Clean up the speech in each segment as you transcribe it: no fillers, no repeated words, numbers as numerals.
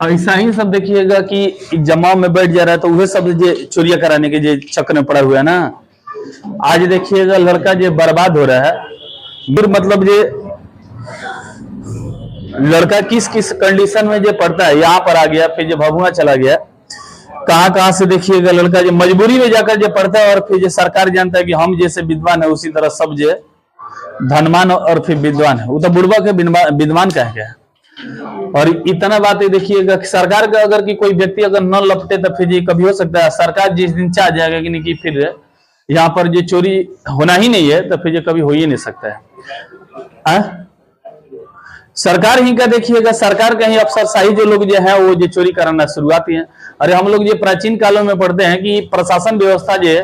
ऐसा ही सब देखिएगा कि जमा में बैठ जा रहा है तो वह सब जो चोरिया कराने के जो चक्कर में पड़ा हुआ है ना। आज देखिएगा लड़का जो बर्बाद हो रहा है फिर मतलब ये लड़का किस किस कंडीशन में जो पड़ता है, यहाँ पर आ गया फिर जो भभुआ चला गया, कहाँ से देखिएगा लड़का जो मजबूरी में जाकर जो पढ़ता है और फिर जो सरकार जानता है कि हम जैसे विद्वान है उसी तरह सब जो धनवान और फिर विद्वान है, वो तो बुढ़वा के विद्वान कह गया। और इतना बात है देखिएगा सरकार का अगर कि कोई व्यक्ति अगर न लपटे तो फिर ये कभी हो सकता है सरकार जिस दिन चाह जाएगा कि नहीं कि फिर यहाँ पर जो चोरी होना ही नहीं है तो फिर ये कभी हो ही नहीं सकता है। सरकार ही का देखिएगा सरकार का ही अफसरशाही जो लोग जो है वो जो चोरी कराना शुरुआती है। अरे हम लोग जो प्राचीन कालों में पढ़ते हैं कि प्रशासन व्यवस्था जो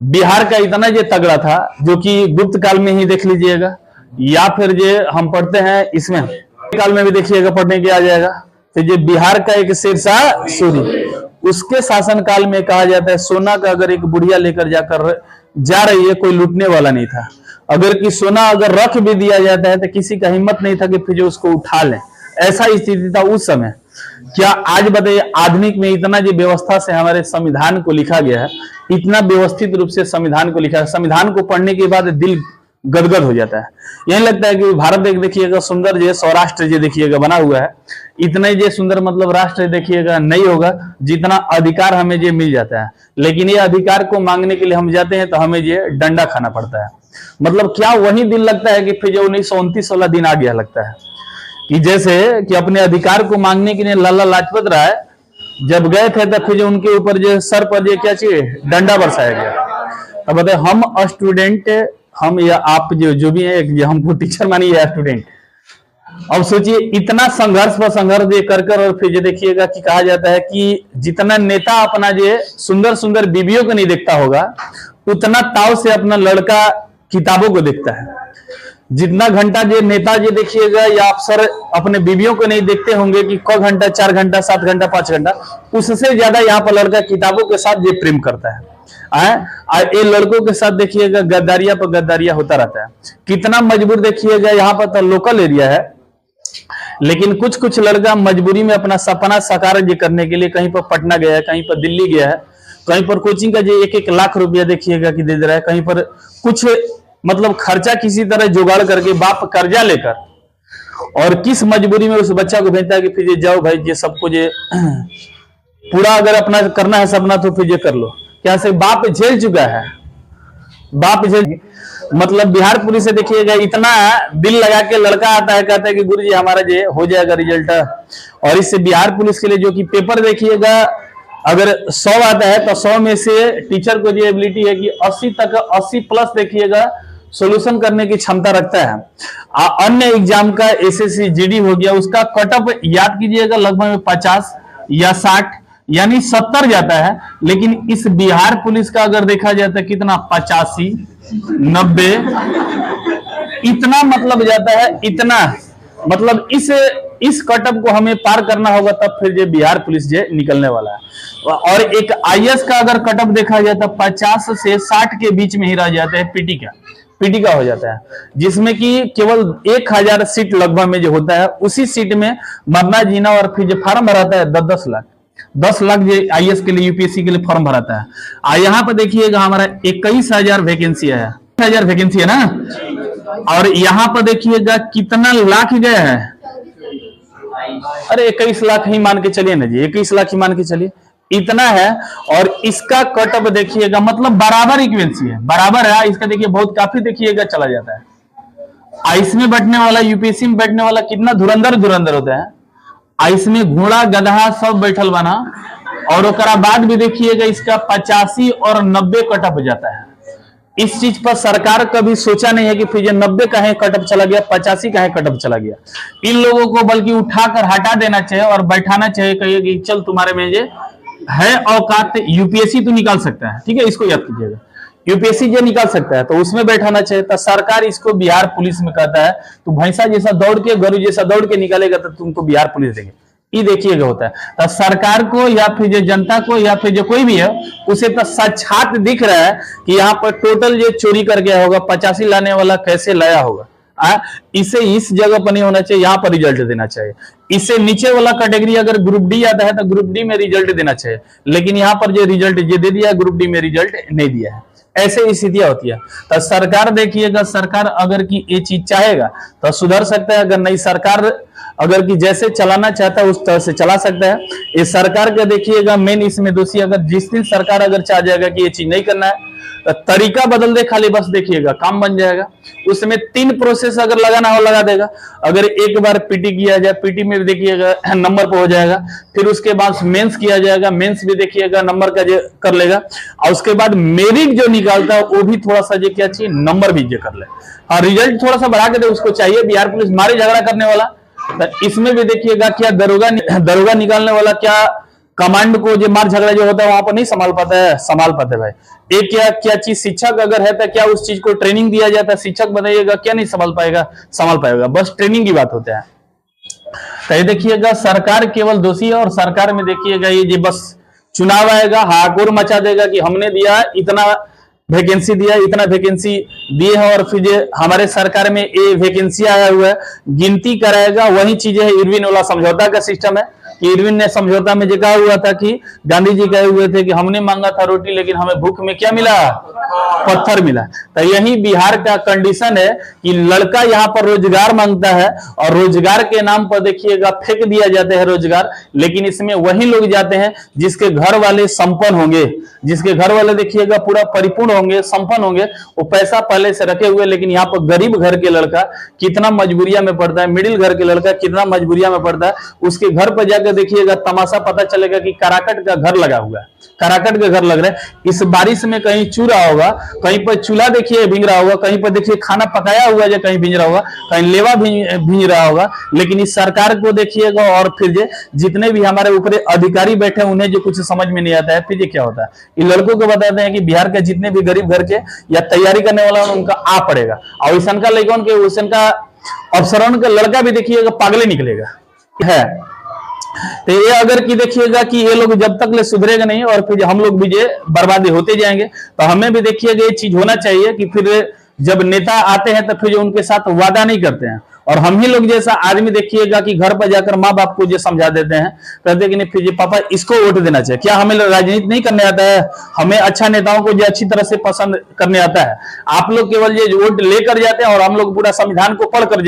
बिहार का इतना जो तगड़ा था जो कि गुप्त काल में ही देख लीजिएगा, या फिर जो हम पढ़ते हैं इसमें काल में भी देखिएगा पढ़ने के आ जाएगा। तो जो बिहार का एक शेरशाह सूरी उसके शासन काल में कहा जाता है सोना का अगर एक बुढ़िया लेकर जा रही है कोई लूटने वाला नहीं था। अगर कि सोना अगर रख भी दिया जाता है तो किसी का हिम्मत नहीं था कि फिर जो उसको उठा लें, ऐसा स्थिति था उस समय। क्या आज बताइए आधुनिक में इतना जो व्यवस्था से हमारे संविधान को लिखा गया है, इतना व्यवस्थित रूप से संविधान को लिखा है, संविधान को पढ़ने के बाद दिल गदगद हो जाता है। यही लगता है कि भारत एक देखिएगा सुंदर जो सौराष्ट्र जो देखिएगा बना हुआ है, इतना जो सुंदर मतलब राष्ट्र देखिएगा नहीं होगा जितना अधिकार हमें जो मिल जाता है। लेकिन ये अधिकार को मांगने के लिए हम जाते हैं तो हमें ये डंडा खाना पड़ता है। मतलब क्या वही दिन लगता है कि फिर जो 1929 वाला दिन आ गया लगता है कि जैसे कि अपने अधिकार को मांगने के लिए लाला लाजपत राय जब गए थे तो फिर जो उनके ऊपर जो सर पर जो क्या चाहिए डंडा बरसाया गया। अब बताए हम स्टूडेंट हम या आप जो भी है हमको टीचर मानिए या स्टूडेंट, अब सोचिए इतना संघर्ष पर संघर्ष कर और फिर देखिएगा कि कहा जाता है कि जितना नेता अपना जो सुंदर सुंदर बीवियों को नहीं देखता होगा उतना ताव से अपना लड़का किताबों को देखता है। जितना घंटा जो नेता जो देखिएगा या अफसर अपने बीवियों को नहीं देखते होंगे कि क घंटा 4 घंटा 7 घंटा 5 घंटा, उससे ज्यादा यहाँ पर लड़का किताबों के साथ ये प्रेम करता है। ये लड़कों के साथ देखिएगा गद्दारिया पर गद्दारिया होता रहता है। कितना मजबूर देखिएगा यहाँ पर तो लोकल एरिया है, लेकिन कुछ कुछ लड़का मजबूरी में अपना सपना साकार करने के लिए कहीं पर पटना गया है, कहीं पर दिल्ली गया है, कहीं पर कोचिंग का जो 1-1 लाख रुपया देखिएगा कि दे रहा है, कहीं पर कुछ मतलब खर्चा किसी तरह जुगाड़ करके बाप कर्जा लेकर और किस मजबूरी में उस बच्चा को भेजता है कि फिर जाओ भाई ये सबको ये पूरा अगर अपना करना है सपना तो फिर ये कर लो। क्या से बाप झेल चुका है, बाप झेल मतलब बिहार पुलिस से देखिएगा इतना दिल लगा के लड़का आता है कहता है कि गुरुजी हमारा जो हो जाएगा रिजल्ट। और इससे बिहार पुलिस के लिए जो कि पेपर देखिएगा अगर 100 आता है तो 100 में से टीचर को जो एबिलिटी है कि 80 तक 80+ देखिएगा सॉल्यूशन करने की क्षमता रखता है। अन्य एग्जाम का एसएससी जीडी हो गया उसका कटअप याद कीजिएगा लगभग 50 या 60 यानी 70 जाता है, लेकिन इस बिहार पुलिस का अगर देखा जाए तो कितना 85 90 इतना मतलब जाता है। इतना मतलब इस कटअप को हमें पार करना होगा तब फिर ये बिहार पुलिस जो निकलने वाला है। और एक आईएएस का अगर कटअप देखा जाए तो 50 से 60 के बीच में ही रह जाता है। पीटी का हो जाता है जिसमें कि केवल 1000 सीट लगभग में जो होता है उसी सीट में मरना जीना और फिर जो फॉर्म भराता है 10 लाख जो आईएएस के लिए यूपीएससी के लिए फॉर्म भराता है। यहाँ पर देखिएगा हमारा 21,000 वैकेंसी है, 1000 वैकेंसी है ना। और यहाँ पर देखिएगा कितना लाख गया है, अरे 21 लाख ही मान के चलिए ना जी, 21 लाख ही मान के चलिए इतना है। और इसका कटअप देखिएगा मतलब बराबर इक्वेंसी है, बराबर है इसका देखिए बहुत काफी देखिएगा चला जाता है। आइस में बैठने वाला यूपीएससी में बैठने वाला कितना धुरंधर होता है, आइस में घोड़ा गधा सब बैठल बना। और ओकरा बाद भी देखिएगा इसका 85 और 90 कटअप जाता है। इस चीज पर सरकार कभी सोचा नहीं है कि फिर 90 का है कटअप चला गया 85 का है कटअप चला गया। इन लोगों को बल्कि उठाकर हटा देना चाहिए और बैठाना चाहिए, कहिए कि चल तुम्हारे में ये है औकात, यूपीएससी तो निकाल सकता है, ठीक है इसको याद कीजिएगा, यूपीएससी जो निकाल सकता है तो उसमें बैठाना चाहिए। तो सरकार इसको बिहार पुलिस में कहता है तो भैंसा जैसा दौड़ के गरु जैसा दौड़ के निकालेगा तो तुमको बिहार पुलिस देंगे। ये देखिएगा होता है तो सरकार को या फिर जो जनता को या फिर जो कोई भी है उसे तो साक्षात दिख रहा है कि यहाँ पर टोटल जो चोरी कर गया होगा 85 लाने वाला कैसे लाया होगा। इसे इस जगह पर नहीं होना चाहिए, यहाँ पर रिजल्ट देना चाहिए। इससे नीचे वाला कैटेगरी अगर ग्रुप डी आता है तो ग्रुप डी में रिजल्ट देना चाहिए, लेकिन यहाँ पर जो रिजल्ट ये दे दिया, ग्रुप डी में रिजल्ट नहीं दिया है। ऐसे स्थितियां होती है। तो सरकार देखिएगा, सरकार अगर की ये चीज चाहेगा तो सुधर सकता है, अगर नहीं सरकार अगर कि जैसे चलाना चाहता है उस तरह से चला सकता है। ये सरकार का देखिएगा मेन इसमें दोषी, अगर जिस दिन सरकार अगर चाह जाएगा कि ये चीज नहीं करना है, तरीका बदल दे खाली, बस देखिएगा काम बन जाएगा। उसमें 3 प्रोसेस अगर लगाना हो लगा देगा। अगर एक बार पीटी किया जाए, पीटी में देखिएगा नंबर पे हो जाएगा, फिर उसके बाद मेंस किया जाएगा, मेंस भी देखिएगा नंबर का जो कर लेगा, और उसके बाद मेरिट जो निकालता है वो भी थोड़ा सा जो क्या चाहिए, नंबर भी जो कर ले, और रिजल्ट थोड़ा सा बढ़ा के दे उसको चाहिए। बिहार पुलिस मारे झगड़ा करने वाला, तो इसमें भी देखिएगा क्या दरोगा निकालने वाला, क्या कमांड को जो मार झगड़ा जो होता है वहां पर नहीं संभाल पाता है, संभाल पाते भाई। एक क्या चीज शिक्षक अगर है तो क्या उस चीज को ट्रेनिंग दिया जाता है, शिक्षक बनाइएगा क्या नहीं संभाल पाएगा, बस ट्रेनिंग की बात होता है। तो ये देखिएगा सरकार केवल दोषी है, और सरकार में देखिएगा ये जो बस चुनाव आएगा हाहाकार मचा देगा कि हमने दिया इतना वैकेंसी दिया, इतना वैकेंसी दिए है, और फिर हमारे सरकार में ये वैकेंसी आया हुआ है, गिनती कराएगा। वही चीजें है इरविन वाला समझौता का सिस्टम है कि इरविन ने समझौता में जो कहा हुआ था कि गांधी जी कहे हुए थे कि हमने मांगा था रोटी, लेकिन हमें भूख में क्या मिला, पत्थर मिला। तो यही बिहार का कंडीशन है कि लड़का यहाँ पर रोजगार मांगता है, और रोजगार के नाम पर देखिएगा फेंक दिया जाता है रोजगार, लेकिन इसमें वही लोग जाते हैं जिसके घर वाले संपन्न होंगे, जिसके घर वाले देखिएगा पूरा परिपूर्ण होंगे, संपन्न होंगे, वो पैसा पहले से रखे हुए। लेकिन यहाँ पर गरीब घर के लड़का कितना मजबूरिया में पड़ता है, मिडिल घर के लड़का कितना मजबूरिया में पड़ता है, उसके घर पर जाकर देखिएगा तमाशा पता चलेगा कि कराकट का घर लगा हुआ है, कराकट के घर लग रहे हैं। इस बारिश में कहीं चू रहा होगा, कहीं पर चूल्हा देखिए भींग रहा होगा, कहीं पर देखिए खाना पकाया हुआ जो कहीं भींग रहा होगा, कहीं लेवा भींग रहा होगा। लेकिन इस सरकार को देखिएगा, और फिर जितने भी हमारे ऊपर अधिकारी बैठे हैं उन्हें जो कुछ समझ में नहीं आता है, फिर क्या होता है, ये लड़कों को बताते हैं कि बिहार के जितने भी गरीब घर के या तैयारी करने वाला उनका आ पड़ेगा, और वैसन का लड़का के वैसन का अफसरों का लड़का भी देखिएगा पागले निकलेगा है। तो ये अगर कि देखिएगा कि ये लोग जब तक ले सुधरेगा नहीं, और फिर हम लोग भी जो बर्बादी होते जाएंगे, तो हमें भी देखिएगा ये चीज होना चाहिए कि फिर जब नेता आते हैं तो फिर जो उनके साथ वादा नहीं करते हैं, और हम ही लोग जैसा आदमी देखिएगा कि घर पर जाकर माँ बाप को जो समझा देते हैं, कहते कि नहीं फिर पापा इसको वोट देना चाहिए। क्या हमें राजनीति नहीं करने आता है? हमें अच्छा नेताओं को जो अच्छी तरह से पसंद करने आता है। आप लोग केवल ये वोट लेकर जाते हैं, और हम लोग पूरा संविधान को पढ़कर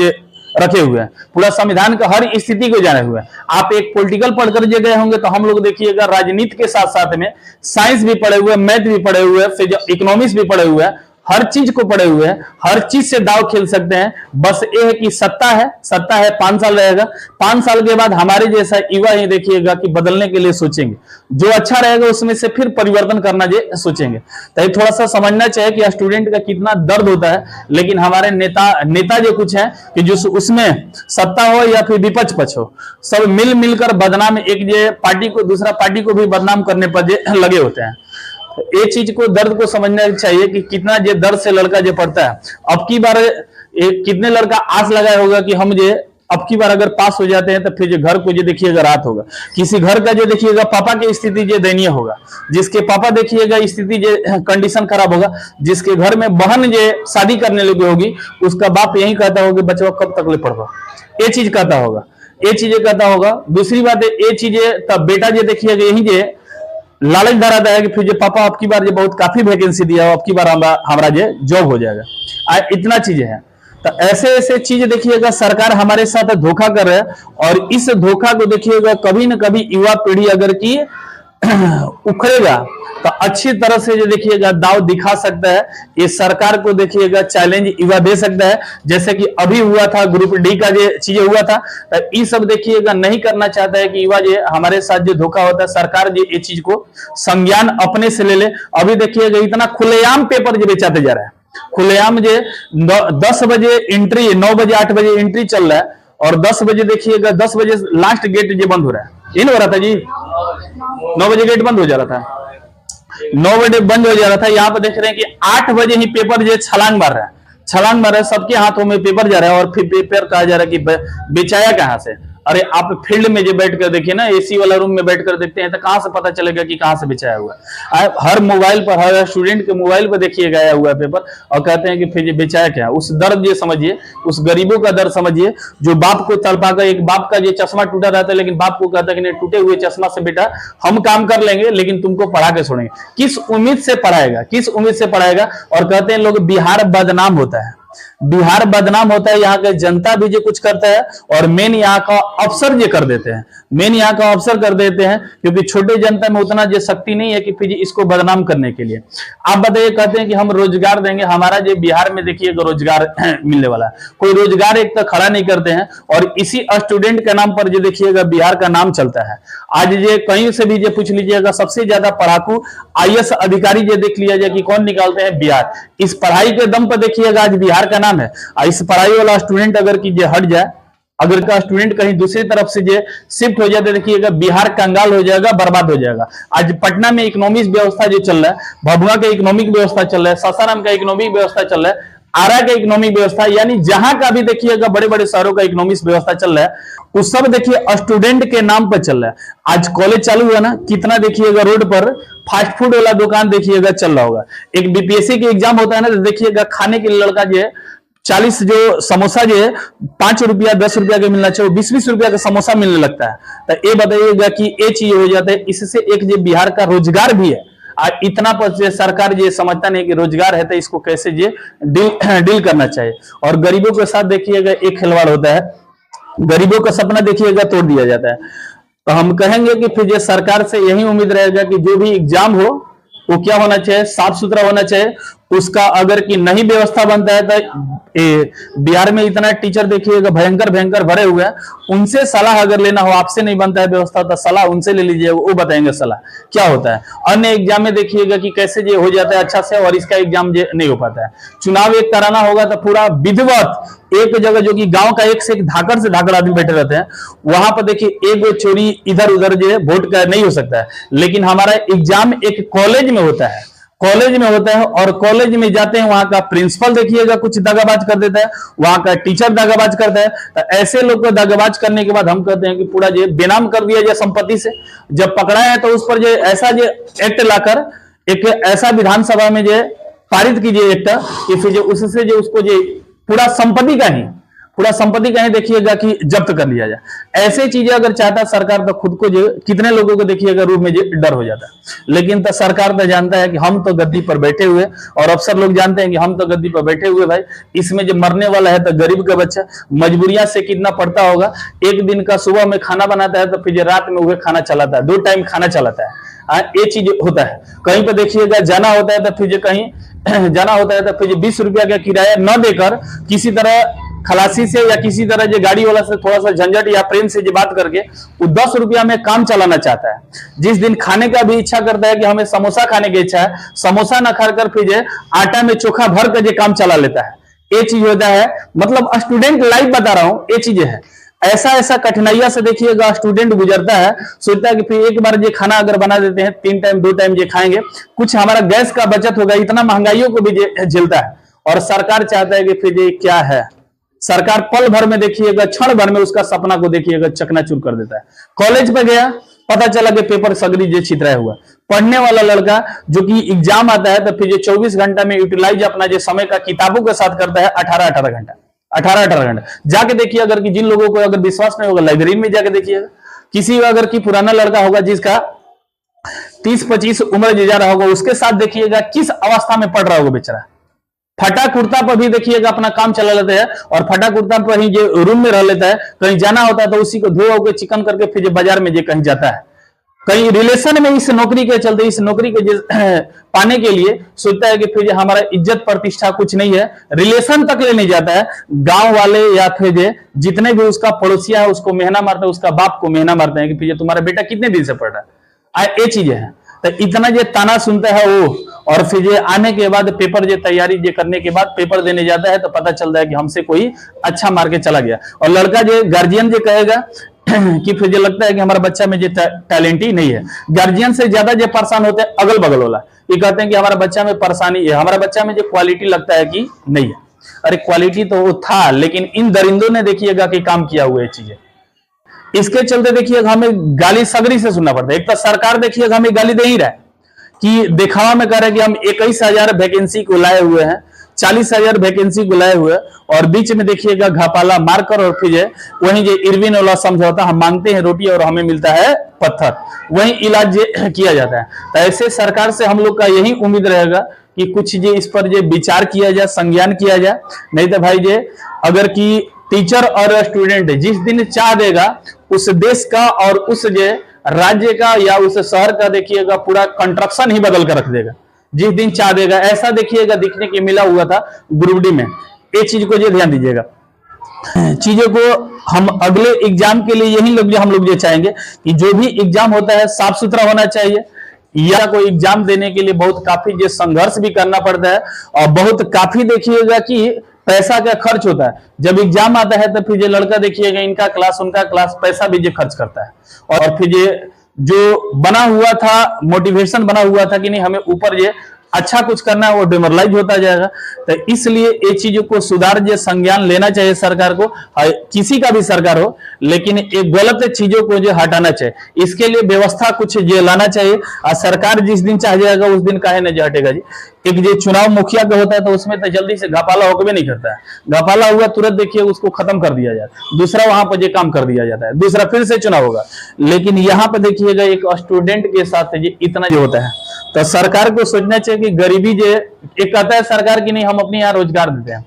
रखे हुए हैं, पूरा संविधान का हर स्थिति को जाने हुए हैं। आप एक पॉलिटिकल पढ़कर जो गए होंगे, तो हम लोग देखिएगा राजनीति के साथ साथ में साइंस भी पढ़े हुए, मैथ भी पढ़े हुए, फिर इकोनॉमिक्स भी पढ़े हुए हैं, हर चीज को पढ़े हुए हैं, हर चीज से दाव खेल सकते हैं। बस ये है कि सत्ता है 5 साल रहेगा, 5 साल के बाद हमारे जैसा युवा ही देखिएगा कि बदलने के लिए सोचेंगे, जो अच्छा रहेगा उसमें से फिर परिवर्तन करना सोचेंगे। तो थोड़ा सा समझना चाहिए कि स्टूडेंट का कितना दर्द होता है। लेकिन हमारे नेता जो कुछ है कि जो उसमें सत्ता हो या फिर विपक्ष पक्ष हो, सब मिलकर बदनाम, एक पार्टी को दूसरा पार्टी को भी बदनाम करने पर लगे होते हैं। ये चीज को दर्द को समझना चाहिए कि कितना ये दर्द से लड़का जो पढ़ता है। अब की बार कितने लड़का आस लगाया होगा कि हम अब की बार अगर पास हो जाते हैं तो फिर घर को देखिएगा रात होगा। किसी घर का देखिएगा पापा की स्थिति दयनीय होगा, जिसके पापा देखिएगा स्थिति कंडीशन खराब होगा, जिसके घर में बहन शादी करने लगी होगी, उसका बाप यही कहता होगा बच्चा कब तक ले पढ़वा, ये चीज कहता होगा, ये चीजें कहता होगा। दूसरी बात है ये चीजें तब बेटा देखिएगा यही लालच धराता है कि फिर पापा अब की बार बहुत काफी वैकेंसी दिया, अब की बार हमारा जॉब हो जाएगा। इतना चीजें हैं। तो ऐसे चीज देखिएगा सरकार हमारे साथ धोखा कर रहा है, और इस धोखा को देखिएगा कभी न कभी युवा पीढ़ी अगर की उखड़ेगा तो अच्छी तरह से देखिएगा दाव दिखा सकता है। ये सरकार को देखिएगा चैलेंज युवा दे सकता है, जैसे कि अभी हुआ था ग्रुप डी का चीजें हुआ था। तो ये सब देखिएगा नहीं करना चाहता है कि युवा हमारे साथ धोखा होता है, सरकार ये चीज को संज्ञान अपने से ले ले। अभी देखिएगा इतना खुलेआम पेपर बेचाते जा रहा है, खुलेआम 10 बजे एंट्री, 9 बजे 8 बजे एंट्री चल रहा है, और 10 बजे देखिएगा 10 बजे लास्ट गेट बंद हो रहा है। ये नहीं हो रहा था जी, 9 बजे गेट बंद हो जा रहा था, 9 बजे बंद हो जा रहा था। यहाँ पर देख रहे हैं कि 8 बजे ही पेपर छलांग मार रहा है, सबके हाथों में पेपर जा रहा है, और फिर पेपर कहा जा रहा है कि बेचाया कहां से। अरे आप फील्ड में जो बैठ कर देखिए ना, एसी वाला रूम में बैठ कर देखते हैं तो कहां से पता चलेगा कि कहां से बिछाया हुआ है। हर मोबाइल पर, हर स्टूडेंट के मोबाइल पर देखिए गया हुआ है पेपर, और कहते हैं कि फिर बिछाया क्या है। उस दर्द ये समझिए, उस गरीबों का दर्द समझिए, जो बाप को तड़पा कर, एक बाप का ये चश्मा टूटा रहता है लेकिन बाप को कहता है कि नहीं, टूटे हुए चश्मा से बेटा हम काम कर लेंगे लेकिन तुमको पढ़ा के छोड़ेंगे। किस उम्मीद से पढ़ाएगा, किस उम्मीद से पढ़ाएगा। और कहते हैं लोग बिहार बदनाम होता है, बिहार बदनाम होता है, यहाँ के जनता भी जो कुछ करता है, और मेन यहाँ का अफसर जो कर देते हैं, मेन यहाँ का अफसर कर देते हैं, क्योंकि छोटे जनता में उतना जो शक्ति नहीं है कि फिर इसको बदनाम करने के लिए। आप बताइए, कहते हैं कि हम रोजगार देंगे, हमारा जो बिहार में देखिए रोजगार मिलने वाला है, कोई रोजगार एक तो खड़ा नहीं करते हैं, और इसी स्टूडेंट के नाम पर जो देखिएगा बिहार का नाम चलता है। आज ये कहीं से भी जो पूछ लीजिएगा, सबसे ज्यादा पढ़ाकू IAS अधिकारी जो देख लिया जाए कि कौन निकालते हैं, बिहार। इस पढ़ाई के दम पर देखिएगा आज बिहार का नाम है। इस पढ़ाई वाला स्टूडेंट अगर की जे हट जाए, अगर का स्टूडेंट कहीं दूसरी तरफ से जे शिफ्ट हो जाए तो देखिएगा बिहार कंगाल हो जाएगा, बर्बाद हो जाएगा। आज पटना में इकोनॉमिक व्यवस्था जो चल रहा है, भभुआ का इकोनॉमिक व्यवस्था चल रहा है, सासाराम का इकोनॉमिक व्यवस्था चल रहा है, आरा का इकोनॉमिक व्यवस्था, यानी जहां का भी देखिएगा बड़े बड़े शहरों का इकोनॉमिक व्यवस्था चल रहा है, उस सब देखिए स्टूडेंट के नाम पर चल रहा है। आज कॉलेज चालू हुआ ना, कितना देखिएगा रोड पर फास्ट फूड वाला दुकान देखिएगा चल रहा होगा। एक BPSC के एग्जाम होता है ना, तो देखिएगा खाने के लिए लड़का जो है 40 जो समोसा जो है 5 रुपया 10 रुपया का मिलना चाहिए, 20-20 रुपया का समोसा मिलने लगता है। तो ये बताइएगा कि ये चीज हो जाता है। इससे एक जो बिहार का रोजगार भी है, इतना पर सरकार ये समझता नहीं कि रोजगार है तो इसको कैसे ये डील करना चाहिए। और गरीबों के साथ देखिएगा एक खिलवाड़ होता है, गरीबों का सपना देखिएगा तोड़ दिया जाता है। तो हम कहेंगे कि फिर ये सरकार से यही उम्मीद रहेगा कि जो भी एग्जाम हो वो क्या होना चाहिए, साफ सुथरा होना चाहिए। उसका अगर कि नहीं व्यवस्था बनता है तो बिहार में इतना टीचर देखिएगा भयंकर भयंकर भरे हुए हैं, उनसे सलाह अगर लेना हो, आपसे नहीं बनता है व्यवस्था तो सलाह उनसे ले लीजिए, वो बताएंगे सलाह क्या होता है। अन्य एग्जाम में देखिएगा कि कैसे ये हो जाता है अच्छा से, और इसका एग्जाम नहीं हो पाता है। चुनाव एक कराना होगा तो पूरा विधिवत एक जगह, जो कि गांव का एक से एक धाकड़ से धाकड़ आदमी बैठे रहते हैं, वहां पर देखिए एक चोरी इधर उधर जो है वोट का नहीं हो सकता है। लेकिन हमारा एग्जाम एक कॉलेज में होता है, कॉलेज में होता है, और कॉलेज में जाते हैं, वहां का प्रिंसिपल देखिएगा कुछ दगाबाज कर देता है, वहां का टीचर दगाबाज करता है। तो ऐसे लोग को दगाबाज करने के बाद हम कहते हैं कि पूरा जो बेनाम कर दिया जाए संपत्ति से। जब पकड़ा है तो उस पर जो ऐसा जो एक्ट लाकर एक ऐसा विधानसभा में जो पारित कीजिए एक्ट कि फिर जो उससे जो उसको जो पूरा संपत्ति का ही देखिएगा कि जब्त कर लिया जाए। ऐसे चीजें अगर चाहता सरकार तो खुद को जो कितने लोगों को देखिएगा रूप में जो डर हो जाता है। लेकिन तो सरकार तो जानता है कि हम तो गद्दी पर बैठे हुए, और अफसर लोग जानते हैं कि हम तो गद्दी पर बैठे हुए भाई, इसमें जो मरने वाला है तो गरीब का बच्चा मजबूरियां से कितना पड़ता होगा। एक दिन का सुबह में खाना बनाता है तो फिर रात में वह खाना चलाता है, 2 टाइम खाना चलाता है। ये चीज होता है। कहीं पर देखिएगा जाना होता है तो फिर कहीं जाना होता है तो फिर 20 रुपया का किराया न देकर किसी तरह खलासी से या किसी तरह जो गाड़ी वाला से थोड़ा सा झंझट या प्रेम से जो बात करके वो 10 रुपया में काम चलाना चाहता है। जिस दिन खाने का भी इच्छा करता है कि हमें समोसा खाने की इच्छा है, समोसा न खाकर फिर आटा में चोखा भर कर जो काम चला लेता है। ये चीज होता है, मतलब स्टूडेंट लाइफ बता रहा हूँ, ये चीजें है। ऐसा ऐसा कठिनाइयां से देखिएगा स्टूडेंट गुजरता है, सोचता है कि फिर एक बार ये खाना अगर बना देते हैं 3 टाइम 2 टाइम ये खाएंगे, कुछ हमारा गैस का बचत होगा। इतना महंगाइयों को भी झेलता है, और सरकार चाहता है कि फिर ये क्या है, सरकार पल भर में देखिएगा, क्षण भर में उसका सपना को देखिएगा चकनाचूर कर देता है। कॉलेज पे गया, पता चला कि पेपर सगरी जे छितराया हुआ। पढ़ने वाला लड़का जो कि एग्जाम आता है तो फिर 24 घंटा में यूटिलाइज अपना जो समय का किताबों के साथ करता है 18-18 घंटा। जाके देखिए, अगर कि जिन लोगों को अगर विश्वास नहीं होगा लाइब्रेरी में जाके देखिएगा, किसी अगर कि पुराना लड़का होगा जिसका 30-25 उम्र जा रहा होगा, उसके साथ देखिएगा किस अवस्था में पढ़ रहा होगा बेचारा। फटा कुर्ता पर भी देखिएगा अपना काम चला लेता है, और फटा कुर्ता पर ही जो रूम में रह लेता है। कहीं जाना होता है तो उसी को धो के चिकन करके फिर बाजार में जो कहीं जाता है। कहीं रिलेशन में इस नौकरी के चलते, इस नौकरी के पाने के लिए सोचता है कि फिर हमारा इज्जत प्रतिष्ठा कुछ नहीं है, रिलेशन तक ले नहीं जाता है। गांव वाले या फिर जितने भी उसका पड़ोसिया है उसको मेहना मारते हैं, उसका बाप को मेहना मारते हैं कि फिर तुम्हारा बेटा कितने दिन से पढ़ रहा है। ये चीजें हैं। तो इतना जो ताना सुनता है वो, और फिर ये आने के बाद पेपर जो तैयारी जो करने के बाद पेपर देने जाता है तो पता चलता है कि हमसे कोई अच्छा मार के चला गया। और लड़का जो गार्जियन जो कहेगा कि फिर जो लगता है कि हमारा बच्चा में जो टैलेंट ही नहीं है। गार्जियन से ज्यादा जो परेशान होते हैं अगल बगल वाला, ये कहते हैं कि हमारा बच्चा में परेशानी है, हमारा बच्चा में जो क्वालिटी लगता है कि नहीं है। अरे क्वालिटी तो वो था, लेकिन इन दरिंदों ने देखिएगा कि काम किया हुआ है चीजें। इसके चलते देखिए हमें गाली सगरी से सुनना पड़ता है। एक तो सरकार देखिए हमें गाली दे ही रहा है कि दिखावा में कह रहे हैं कि हम 21,000 वैकेंसी को लाए हुए हैं, 40,000 वैकेंसी को लाए हुए, और बीच में देखिएगा घापाला मारकर और फिर वहीं जो इरविन वाला समझौता, हम मांगते हैं रोटी और हमें मिलता है पत्थर, वहीं इलाज किया जाता है। तो ऐसे सरकार से हम लोग का यही उम्मीद रहेगा कि कुछ जो इस पर जो विचार किया जाए, संज्ञान किया जाए। नहीं तो भाई जे अगर कि टीचर और स्टूडेंट जिस दिन चाह देगा उस देश का और उस जो राज्य का या उस शहर का देखिएगा पूरा कंस्ट्रक्शन ही बदल कर रख देगा, जिस दिन चाह देगा। ऐसा देखिएगा दिखने के मिला हुआ था ग्रुप डी में। ये चीज को जो ध्यान दीजिएगा, चीजों को हम अगले एग्जाम के लिए यही लोग हम लोग ये चाहेंगे कि जो भी एग्जाम होता है साफ सुथरा होना चाहिए। या कोई एग्जाम देने के लिए बहुत काफी जो संघर्ष भी करना पड़ता है और बहुत काफी देखिएगा कि पैसा का खर्च होता है। जब एग्जाम आता है तो फिर ये लड़का देखिएगा इनका क्लास उनका क्लास पैसा भी जो खर्च करता है, और फिर ये जो बना हुआ था मोटिवेशन बना हुआ था कि नहीं हमें ऊपर ये अच्छा कुछ करना है, वो डिमोरलाइज होता जाएगा। तो इसलिए ये चीजों को सुधार जो संज्ञान लेना चाहिए सरकार को, किसी का भी सरकार हो, लेकिन एक गलत चीजों को जो हटाना चाहिए। इसके लिए व्यवस्था कुछ जो लाना चाहिए, और सरकार जिस दिन चाह जाएगा उस दिन काहे नहीं हटेगा जी। एक जो चुनाव मुखिया का होता है तो उसमें तो जल्दी से घपाला होकर नहीं करता है। घपाला हुआ तुरंत देखिए उसको खत्म कर दिया जाता है, दूसरा वहां पर जो काम कर दिया जाता है, दूसरा फिर से चुनाव होगा। लेकिन यहाँ पर देखिएगा एक स्टूडेंट के साथ इतना जो होता है, तो सरकार को सोचना चाहिए कि गरीबी जो एक कहता है सरकार की नहीं हम अपने यहाँ रोजगार देते हैं।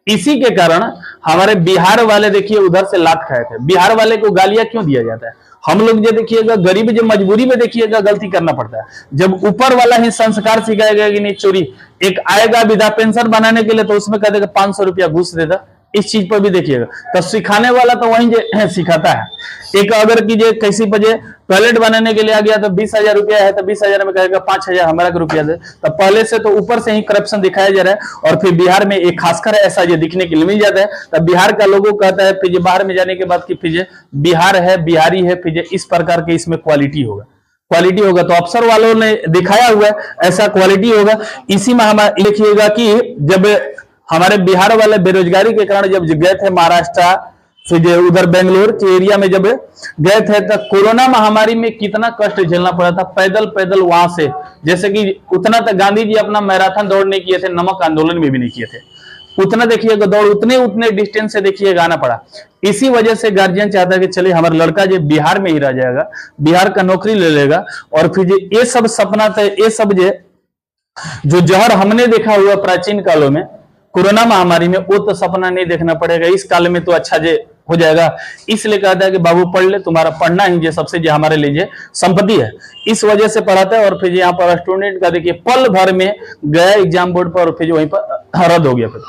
इसी के कारण हमारे बिहार वाले देखिए उधर से लात खाए थे। बिहार वाले को गालियां क्यों दिया जाता है? हम लोग जो देखिएगा गरीब जो मजबूरी में देखिएगा गलती करना पड़ता है। जब ऊपर वाला ही संस्कार सिखाएगा कि नहीं चोरी, एक आएगा विधा पेंशन बनाने के लिए तो उसमें कह देगा 500 रुपया घूस देता। इस चीज पर भी देखिएगा तो सिखाने वाला तो वहीं जो सिखाता है। एक अगर कीजिए कैसी बजे टॉयलेट बनाने के लिए आ गया तो 20,000 रुपया है तो 20,000 में कहेगा 5,000 हमारा का रुपया दे। तो पहले से तो ऊपर से ही करप्शन दिखाया जा रहा है। और फिर बिहार में एक खासकर ऐसा जो दिखने के लिए मिल जाता है, तब बिहार का लोगों कहता है फिर बाहर में जाने के बाद कि फिर बिहार है बिहारी है, फिर इस प्रकार के इसमें क्वालिटी होगा। तो अफसर वालों ने दिखाया हुआ है ऐसा क्वालिटी होगा। इसी में हम लिखिएगा कि जब हमारे बिहार वाले बेरोजगारी के कारण जब गए थे महाराष्ट्र फिर उधर बेंगलोर के एरिया में जब गए थे तो कोरोना महामारी में कितना कष्ट झेलना पड़ा था पैदल वहां से। जैसे कि उतना तक गांधी जी अपना मैराथन दौड़ नहीं किए थे, नमक आंदोलन में भी नहीं किए थे, उतना देखिएगा दौड़ उतने डिस्टेंस से देखिएगा आना पड़ा। इसी वजह से गार्जियन चाहता है कि चलिए हमारा लड़का जो बिहार में ही रह जाएगा, बिहार का नौकरी ले लेगा। और फिर ये सब सपना था, ये सब जो जहर हमने देखा हुआ प्राचीन कालों में कोरोना महामारी में, वो तो सपना नहीं देखना पड़ेगा। इस काल में तो अच्छा जे हो जाएगा। इसलिए कहता है कि बाबू पढ़ ले, तुम्हारा पढ़ना ही जो सबसे जो हमारे लिए संपत्ति है। इस वजह से पढ़ाता है। और फिर यहाँ पर स्टूडेंट का देखिए पल भर में गया एग्जाम बोर्ड पर और फिर वहीं पर रद्द हो गया, फिर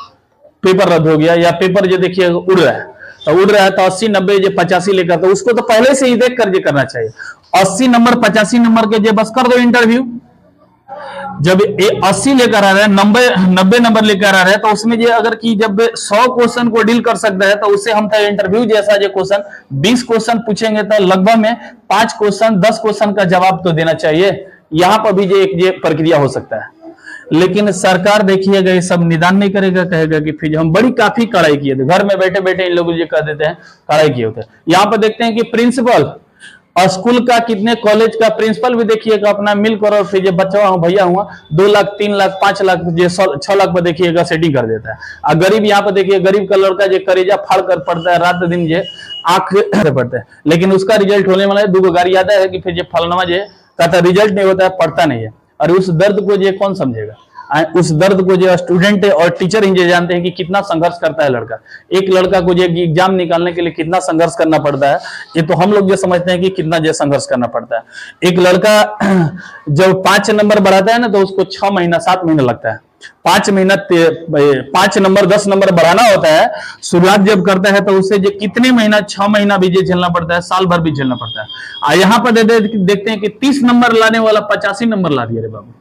पेपर रद्द हो गया। या पेपर जो देखिए उड़ रहा है तो 80 90 जो 85 लेकर, तो उसको तो पहले से ही देख कर जे करना चाहिए। 80 नंबर 85 नंबर के जो बस कर दो इंटरव्यू। जब 80 लेकर आ रहा है, 90 नंबर लेकर आ रहा है, तो उसमें जो अगर कि जब 100 क्वेश्चन को डील कर सकता है तो उससे हम था इंटरव्यू जैसा जो क्वेश्चन 20 क्वेश्चन पूछेंगे तो लगभग में 5 क्वेश्चन 10 क्वेश्चन का जवाब तो देना चाहिए। यहां पर भी जो एक प्रक्रिया हो सकता है। लेकिन सरकार देखिएगा ये सब निदान नहीं करेगा, कहेगा कि फिर हम बड़ी काफी कड़ाई किए थे, घर में बैठे बैठे इन लोग ये कह देते हैं कड़ाई किए होते हैं। यहाँ पर देखते हैं कि प्रिंसिपल और स्कूल का कितने कॉलेज का प्रिंसिपल भी देखिएगा अपना मिलकर और फिर बच्चा हुआ भैया हुआ 2 लाख 3 लाख 5 लाख 6 लाख पर देखिएगा सेटिंग कर देता है। और गरीब यहाँ पर देखिए गरीब का लड़का जो करेजा फाड़ कर पड़ता है रात दिन जो आंख पड़ता है, लेकिन उसका रिजल्ट होने वाला है 2 गाड़ी याद है कि फिर फलनवा जो कहता रिजल्ट नहीं होता है, पढ़ता नहीं है। और उस दर्द को जो कौन समझेगा? उस दर्द को जो स्टूडेंट और टीचर ही जानते हैं कि कितना संघर्ष करता है लड़का। एक लड़का को जो एग्जाम निकालने के लिए कितना संघर्ष करना पड़ता है, ये तो हम लोग जो समझते हैं कि कितना जो संघर्ष करना पड़ता है। एक लड़का जब 5 नंबर बढ़ाता है ना तो उसको 6 महीना 7 महीना लगता है। 5 नंबर 10 नंबर बढ़ाना होता है, शुरुआत जब करता है तो उसे जो कितने महीना 6 महीना भी झेलना पड़ता है, साल भर भी झेलना पड़ता है। यहाँ पर देखते हैं कि 30 नंबर लाने वाला 85 नंबर ला दिया रे बाबू।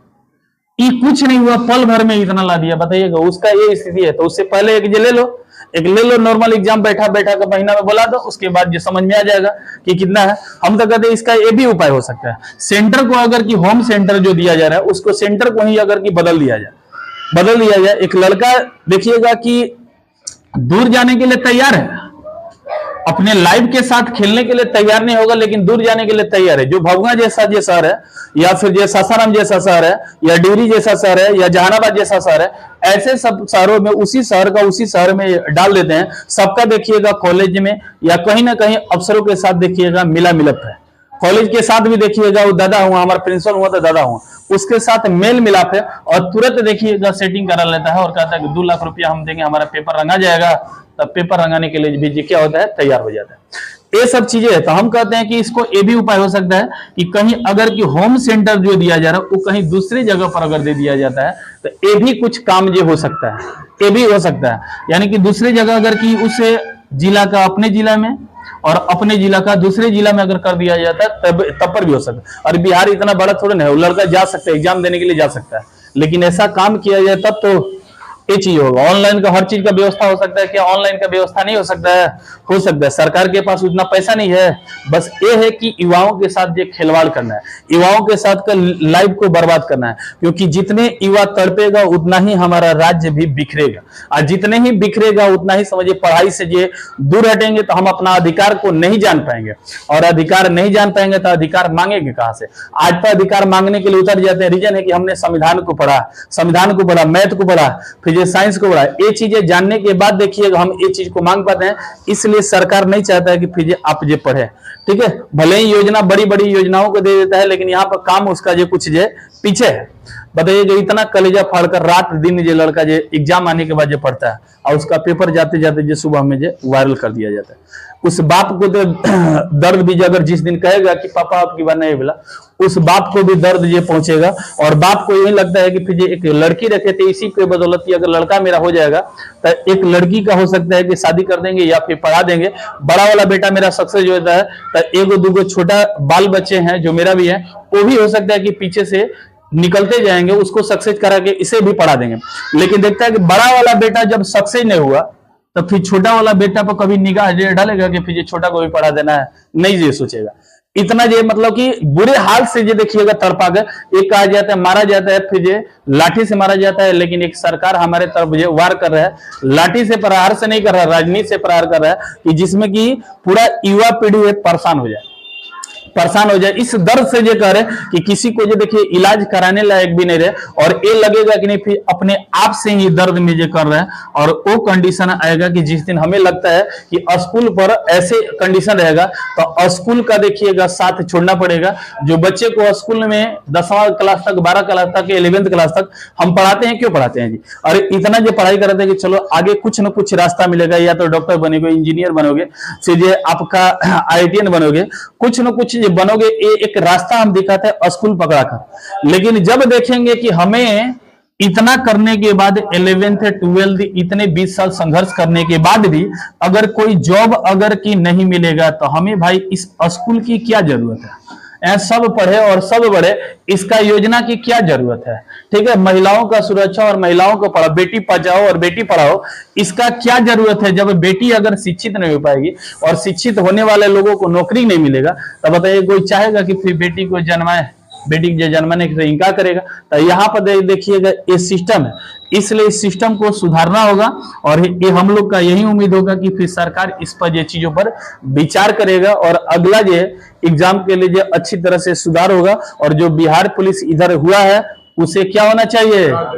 ये कुछ नहीं हुआ, पल भर में इतना ला दिया। बताइएगा उसका ये स्थिति है। तो उससे पहले एक ले लो नॉर्मल एग्जाम बैठा का महीना में बोला दो, उसके बाद ये समझ में आ जाएगा कि कितना है। हम तो कहते हैं इसका ये भी उपाय हो सकता है, सेंटर को अगर कि होम सेंटर जो दिया जा रहा है उसको सेंटर को ही अगर कि बदल दिया जाए। एक लड़का देखिएगा कि दूर जाने के लिए तैयार है अपने लाइफ के साथ खेलने के लिए तैयार नहीं होगा, लेकिन दूर जाने के लिए तैयार है। जो भभुआ जैसा ये शहर है, या फिर जो सासाराम जैसा शहर है, या डिहरी जैसा शहर है, या जहानाबाद जैसा शहर है, ऐसे सब शहरों में उसी शहर का उसी शहर में डाल देते हैं। सबका देखिएगा कॉलेज में या कहीं ना कहीं अफसरों के साथ देखिएगा मिला मिलप है। कॉलेज के साथ भी देखिएगा वो दादा हुआ, हमारा प्रिंसिपल हुआ तो दादा हुआ, उसके साथ मेल मिलाप है, और तुरंत देखिएगा सेटिंग करा लेता है और कहता है कि 2 लाख रुपया हम देंगे, हमारा पेपर रंगा जाएगा। तब पेपर रंगाने के लिए भी क्या होता है, तैयार हो जाता है। ये सब चीजें है। तो हम कहते हैं कि इसको ये भी उपाय हो सकता है कि कहीं अगर कि होम सेंटर जो दिया जा रहा है वो कहीं दूसरी जगह पर अगर दे दिया जाता है तो ये भी कुछ काम जो हो सकता है, ये भी हो सकता है। यानी कि दूसरी जगह अगर कि उस जिला का अपने जिला में और अपने जिला का दूसरे जिला में अगर कर दिया जाता है तब पर भी हो सकता है। और बिहार इतना बड़ा थोड़ा नहीं है, वो लड़का जा सकता है, एग्जाम देने के लिए जा सकता है, लेकिन ऐसा काम किया जाए तब तो ये चीज होगा। ऑनलाइन का हर चीज का व्यवस्था हो सकता है, क्या ऑनलाइन का व्यवस्था नहीं हो सकता है? हो सकता है। सरकार के पास उतना पैसा नहीं है। बस ये है कि युवाओं के साथ ये खिलवाड़ करना है, युवाओं के साथ का लाइफ को बर्बाद करना है, क्योंकि जितने युवा तड़पेगा उतना ही हमारा राज्य भी बिखरेगा, और जितने ही बिखरेगा उतना ही समझिए पढ़ाई से ये दूर हटेंगे तो हम अपना अधिकार को नहीं जान पाएंगे, और अधिकार नहीं जान पाएंगे तो अधिकार मांगेंगे कहां से? आज तो अधिकार मांगने के लिए उतर जाते हैं। रीजन है कि हमने संविधान को पढ़ा, मैथ को पढ़ा, फिर साइंस को पढ़ा। ये चीजें जानने के बाद देखिएगा हम ये चीज को मांग पाते हैं। इसलिए सरकार नहीं चाहता है कि फिर आप ये पढ़े, ठीक है। भले ही योजना बड़ी बड़ी योजनाओं को दे देता है, लेकिन यहाँ पर काम उसका जो कुछ जो पीछे है। बताइए, जो इतना कलेजा फाड़कर रात दिन जो लड़का जो एग्जाम आने के बाद जो पढ़ता है और उसका पेपर जाते जाते जो सुबह में जो वायरल कर दिया जाता है, उस बाप को तो दर्द भी अगर जिस दिन कहेगा कि पापा आपकी बात नहीं बोला, उस बाप को भी दर्द ये पहुंचेगा। और बाप को यही लगता है कि फिर एक लड़की रखे थे, इसी के बदौलत अगर लड़का मेरा हो जाएगा तो एक लड़की का हो सकता है कि शादी कर देंगे या फिर पढ़ा देंगे। बड़ा वाला बेटा मेरा सक्सेस हो जाता है तो एगो दूगो छोटा बाल बच्चे हैं जो मेरा भी है, वो भी हो सकता है कि पीछे से निकलते जाएंगे, उसको सक्सेस करा के इसे भी पढ़ा देंगे। लेकिन देखता है कि बड़ा वाला बेटा जब सक्सेस नहीं हुआ तो फिर छोटा वाला बेटा पर कभी निगाह डालेगा कि फिर ये छोटा को भी पढ़ा देना है? नहीं, ये सोचेगा। इतना ये मतलब कि बुरे हाल से ये देखिएगा तड़पा गए। एक कहा जाता है मारा जाता है, फिर ये लाठी से मारा जाता है, लेकिन एक सरकार हमारे तरफ ये वार कर रहा है, लाठी से प्रहार से नहीं कर रहा है, राजनीति से प्रहार कर रहा है, कि जिसमें कि पूरा युवा पीढ़ी परेशान हो जाए। इस दर्द से ये कह रहे कि किसी को जो देखिए इलाज कराने लायक भी नहीं रहे, और ये लगेगा कि नहीं फिर अपने आप से ही दर्द में ये कर रहे हैं। और वो कंडीशन आएगा कि जिस दिन हमें लगता है कि स्कूल पर ऐसे कंडीशन रहेगा तो स्कूल का देखिएगा साथ छोड़ना पड़ेगा। जो बच्चे को स्कूल में 10वां क्लास तक, 12 क्लास तक, 11th क्लास तक हम पढ़ाते हैं, क्यों पढ़ाते हैं जी? और इतना जो पढ़ाई करते हैं कि चलो आगे कुछ ना कुछ रास्ता मिलेगा, या तो डॉक्टर बनेगे, इंजीनियर बनोगे, फिर ये आपका IITN बनोगे, कुछ ना कुछ बनोगे। एक रास्ता हम दिखाते हैं स्कूल पकड़ाकर। लेकिन जब देखेंगे कि हमें इतना करने के बाद 11th 12th इतने 20 साल संघर्ष करने के बाद भी अगर कोई जॉब अगर की नहीं मिलेगा तो हमें भाई इस स्कूल की क्या जरूरत है? सब पढ़े और सब बढ़े, इसका योजना की क्या जरूरत है? ठीक है, महिलाओं का सुरक्षा और महिलाओं को पढ़ाओ, बेटी बचाओ और बेटी पढ़ाओ, इसका क्या जरूरत है? जब बेटी अगर शिक्षित नहीं हो पाएगी और शिक्षित होने वाले लोगों को नौकरी नहीं मिलेगा, तब बताइए कोई चाहेगा कि फिर बेटी को जन्माए? बेटी के जन्माने से इनकार करेगा। तो यहाँ पर देखिएगा ये सिस्टम है, इसलिए इस सिस्टम को सुधारना होगा। और ये हम लोग का यही उम्मीद होगा कि फिर सरकार इस पर ये चीजों पर विचार करेगा और अगला ये एग्जाम के लिए अच्छी तरह से सुधार होगा। और जो बिहार पुलिस इधर हुआ है उसे क्या होना चाहिए?